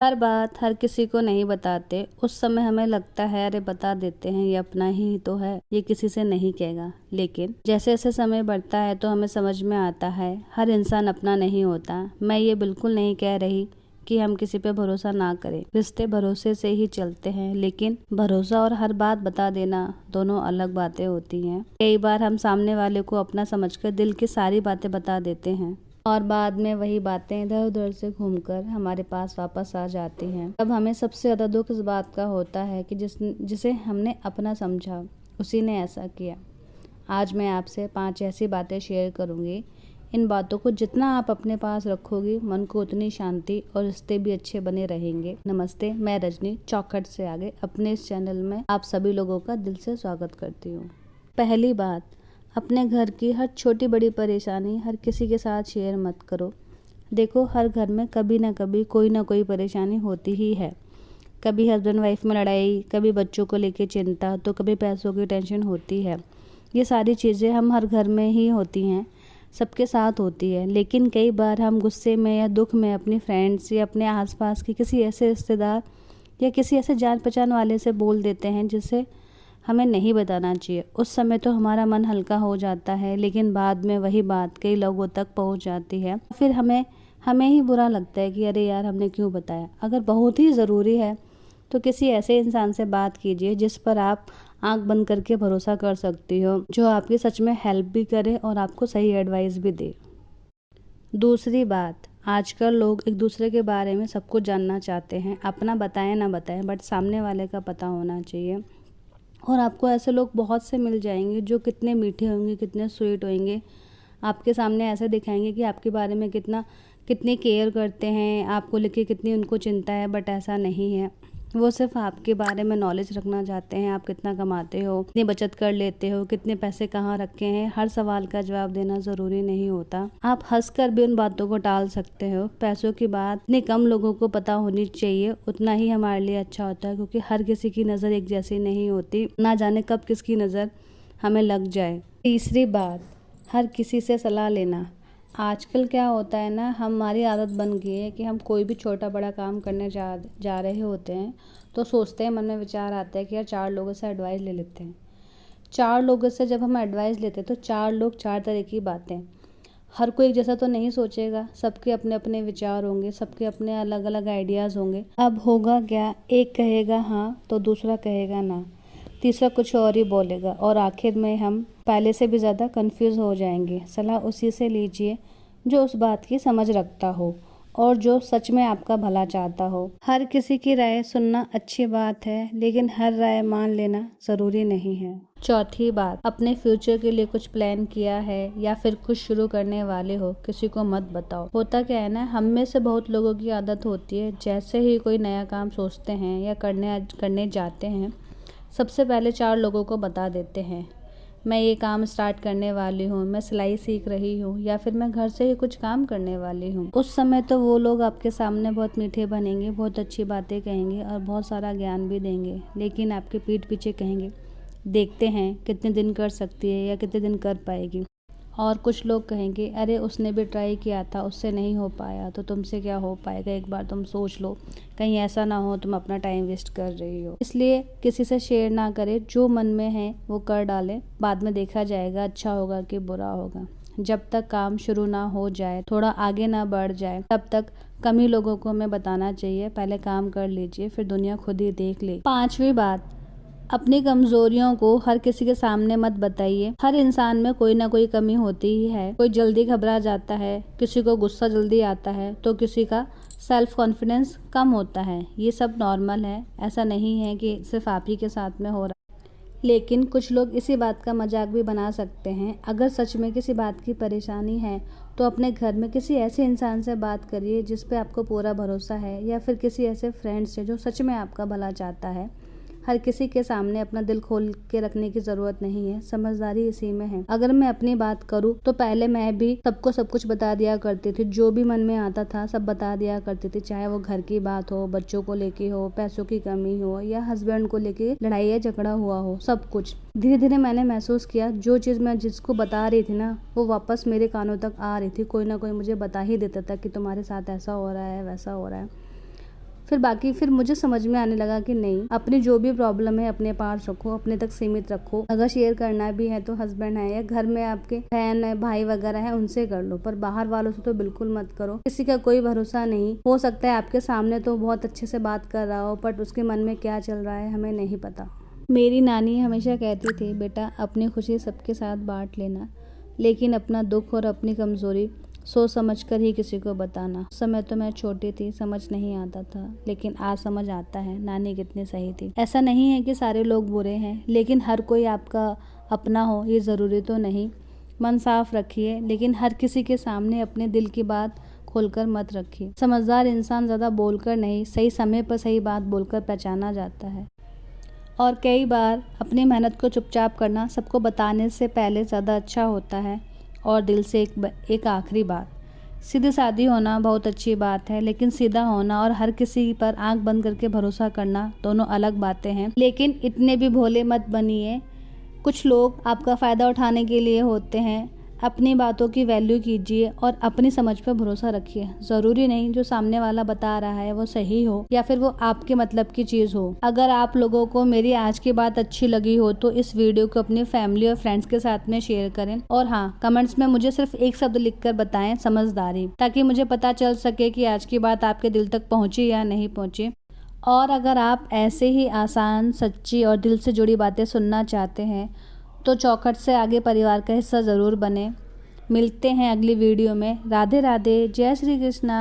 हर बात हर किसी को नहीं बताते। उस समय हमें लगता है अरे बता देते हैं, ये अपना ही तो है, ये किसी से नहीं कहेगा। लेकिन जैसे जैसे समय बढ़ता है तो हमें समझ में आता है हर इंसान अपना नहीं होता। मैं ये बिल्कुल नहीं कह रही कि हम किसी पे भरोसा ना करें। रिश्ते भरोसे से ही चलते हैं, लेकिन भरोसा और हर बात बता देना दोनों अलग बातें होती हैं। कई बार हम सामने वाले को अपना समझकर दिल की सारी बातें बता देते हैं और बाद में वही बातें इधर उधर से घूमकर हमारे पास वापस आ जाती हैं। तब हमें सबसे ज़्यादा दुख इस बात का होता है कि जिसे हमने अपना समझा उसी ने ऐसा किया। आज मैं आपसे 5 ऐसी बातें शेयर करूंगी। इन बातों को जितना आप अपने पास रखोगी, मन को उतनी शांति और रिश्ते भी अच्छे बने रहेंगे। नमस्ते, मैं रजनी चौखट से आगे अपने इस चैनल में आप सभी लोगों का दिल से स्वागत करती हूँ। पहली बात, अपने घर की हर छोटी बड़ी परेशानी हर किसी के साथ शेयर मत करो। देखो, हर घर में कभी ना कभी कोई ना कोई परेशानी होती ही है। कभी हस्बैंड वाइफ में लड़ाई, कभी बच्चों को लेके चिंता, तो कभी पैसों की टेंशन होती है। ये सारी चीज़ें हम हर घर में ही होती हैं, सबके साथ होती है। लेकिन कई बार हम गुस्से में या दुख में अपनी फ्रेंड्स या अपने आसपास के किसी ऐसे रिश्तेदार या किसी ऐसे जान पहचान वाले से बोल देते हैं जिसे हमें नहीं बताना चाहिए। उस समय तो हमारा मन हल्का हो जाता है, लेकिन बाद में वही बात कई लोगों तक पहुंच जाती है। फिर हमें ही बुरा लगता है कि अरे यार, हमने क्यों बताया। अगर बहुत ही ज़रूरी है तो किसी ऐसे इंसान से बात कीजिए जिस पर आप आंख बंद करके भरोसा कर सकती हो, जो आपकी सच में हेल्प भी करे और आपको सही एडवाइस भी दे। दूसरी बात, आजकल लोग एक दूसरे के बारे में सब कुछ जानना चाहते हैं। अपना बताएं ना बताएं, बट सामने वाले का पता होना चाहिए। और आपको ऐसे लोग बहुत से मिल जाएंगे जो कितने मीठे होंगे, कितने स्वीट होंगे, आपके सामने ऐसे दिखाएंगे कि आपके बारे में कितनी केयर करते हैं, आपको लेके कितनी उनको चिंता है। बट ऐसा नहीं है। वो सिर्फ आपके बारे में नॉलेज रखना चाहते हैं। आप कितना कमाते हो, कितनी बचत कर लेते हो, कितने पैसे कहाँ रखे हैं, हर सवाल का जवाब देना ज़रूरी नहीं होता। आप हंसकर भी उन बातों को टाल सकते हो। पैसों की बात इतने कम लोगों को पता होनी चाहिए, उतना ही हमारे लिए अच्छा होता है, क्योंकि हर किसी की नज़र एक जैसी नहीं होती। ना जाने कब किसकी नज़र हमें लग जाए। तीसरी बात, हर किसी से सलाह लेना। आजकल क्या होता है ना, हमारी आदत बन गई है कि हम कोई भी छोटा बड़ा काम करने जा रहे होते हैं तो सोचते हैं, मन में विचार आता है कि यार 4 लोगों से एडवाइस ले लेते हैं। 4 लोगों से जब हम एडवाइस लेते हैं तो 4 लोग 4 तरह की बातें, हर कोई एक जैसा तो नहीं सोचेगा। सबके अपने अपने विचार होंगे, सबके अपने अलग अलग आइडियाज़ होंगे। अब होगा क्या, एक कहेगा हाँ तो दूसरा कहेगा ना, तीसरा कुछ और ही बोलेगा और आखिर में हम पहले से भी ज़्यादा कंफ्यूज हो जाएंगे। सलाह उसी से लीजिए जो उस बात की समझ रखता हो और जो सच में आपका भला चाहता हो। हर किसी की राय सुनना अच्छी बात है, लेकिन हर राय मान लेना ज़रूरी नहीं है। चौथी बात, अपने फ्यूचर के लिए कुछ प्लान किया है या फिर कुछ शुरू करने वाले हो, किसी को मत बताओ। होता क्या है ना, हम में से बहुत लोगों की आदत होती है, जैसे ही कोई नया काम सोचते हैं या करने जाते हैं, सबसे पहले 4 लोगों को बता देते हैं, मैं ये काम स्टार्ट करने वाली हूँ, मैं सिलाई सीख रही हूँ, या फिर मैं घर से ही कुछ काम करने वाली हूँ। उस समय तो वो लोग आपके सामने बहुत मीठे बनेंगे, बहुत अच्छी बातें कहेंगे और बहुत सारा ज्ञान भी देंगे, लेकिन आपके पीठ पीछे कहेंगे देखते हैं कितने दिन कर सकती है या कितने दिन कर पाएगी। और कुछ लोग कहेंगे अरे उसने भी ट्राई किया था, उससे नहीं हो पाया, तो तुमसे क्या हो पाएगा, एक बार तुम सोच लो, कहीं ऐसा ना हो तुम अपना टाइम वेस्ट कर रही हो। इसलिए किसी से शेयर ना करें, जो मन में है वो कर डालें, बाद में देखा जाएगा अच्छा होगा कि बुरा होगा। जब तक काम शुरू ना हो जाए, थोड़ा आगे ना बढ़ जाए, तब तक कम ही लोगों को हमें बताना चाहिए। पहले काम कर लीजिए, फिर दुनिया खुद ही देख ले। 5वीं बात, अपनी कमजोरियों को हर किसी के सामने मत बताइए। हर इंसान में कोई ना कोई कमी होती ही है। कोई जल्दी घबरा जाता है, किसी को गुस्सा जल्दी आता है, तो किसी का सेल्फ कॉन्फिडेंस कम होता है। ये सब नॉर्मल है, ऐसा नहीं है कि सिर्फ आप ही के साथ में हो रहा है। लेकिन कुछ लोग इसी बात का मजाक भी बना सकते हैं। अगर सच में किसी बात की परेशानी है तो अपने घर में किसी ऐसे इंसान से बात करिए जिस पे आपको पूरा भरोसा है, या फिर किसी ऐसे फ्रेंड से जो सच में आपका भला चाहता है। हर किसी के सामने अपना दिल खोल के रखने की जरूरत नहीं है, समझदारी इसी में है। अगर मैं अपनी बात करूँ तो पहले मैं भी सबको सब कुछ बता दिया करती थी, जो भी मन में आता था सब बता दिया करती थी, चाहे वो घर की बात हो, बच्चों को लेके हो, पैसों की कमी हो, या हस्बैंड को लेके लड़ाई या झगड़ा हुआ हो, सब कुछ। धीरे धीरे मैंने महसूस किया जो चीज़ मैं जिसको बता रही थी ना, वो वापस मेरे कानों तक आ रही थी। कोई ना कोई मुझे बता ही देता था कि तुम्हारे साथ ऐसा हो रहा है, वैसा हो रहा है। फिर मुझे समझ में आने लगा कि नहीं, अपनी जो भी प्रॉब्लम है अपने पास रखो, अपने तक सीमित रखो। अगर शेयर करना भी है तो हस्बैंड है या घर में आपके बहन है, भाई वगैरह है, उनसे कर लो, पर बाहर वालों से तो बिल्कुल मत करो। किसी का कोई भरोसा नहीं, हो सकता है आपके सामने तो बहुत अच्छे से बात कर रहा हो, बट उसके मन में क्या चल रहा है हमें नहीं पता। मेरी नानी हमेशा कहती थी, बेटा अपनी खुशी सबके साथ बांट लेना, लेकिन अपना दुख और अपनी कमजोरी सोच समझ कर ही किसी को बताना। उस समय तो मैं छोटी थी, समझ नहीं आता था, लेकिन आज समझ आता है नानी कितनी सही थी। ऐसा नहीं है कि सारे लोग बुरे हैं, लेकिन हर कोई आपका अपना हो ये ज़रूरी तो नहीं। मन साफ रखिए, लेकिन हर किसी के सामने अपने दिल की बात खोलकर मत रखिए। समझदार इंसान ज़्यादा बोलकर नहीं, सही समय पर सही बात बोलकर पहचाना जाता है। और कई बार अपनी मेहनत को चुपचाप करना सबको बताने से पहले ज़्यादा अच्छा होता है। और दिल से एक आखिरी बात, सीधी सादी होना बहुत अच्छी बात है, लेकिन सीधा होना और हर किसी पर आंख बंद करके भरोसा करना दोनों अलग बातें हैं। लेकिन इतने भी भोले मत बनिए, कुछ लोग आपका फ़ायदा उठाने के लिए होते हैं। अपनी बातों की वैल्यू कीजिए और अपनी समझ पर भरोसा रखिए। ज़रूरी नहीं जो सामने वाला बता रहा है वो सही हो या फिर वो आपके मतलब की चीज़ हो। अगर आप लोगों को मेरी आज की बात अच्छी लगी हो तो इस वीडियो को अपनी फैमिली और फ्रेंड्स के साथ में शेयर करें। और हाँ, कमेंट्स में मुझे सिर्फ एक शब्द लिखकर बताएं, समझदारी, ताकि मुझे पता चल सके कि आज की बात आपके दिल तक पहुँची या नहीं पहुँची। और अगर आप ऐसे ही आसान, सच्ची और दिल से जुड़ी बातें सुनना चाहते हैं तो चौखट से आगे परिवार का हिस्सा ज़रूर बने। मिलते हैं अगली वीडियो में। राधे राधे, जय श्री कृष्णा।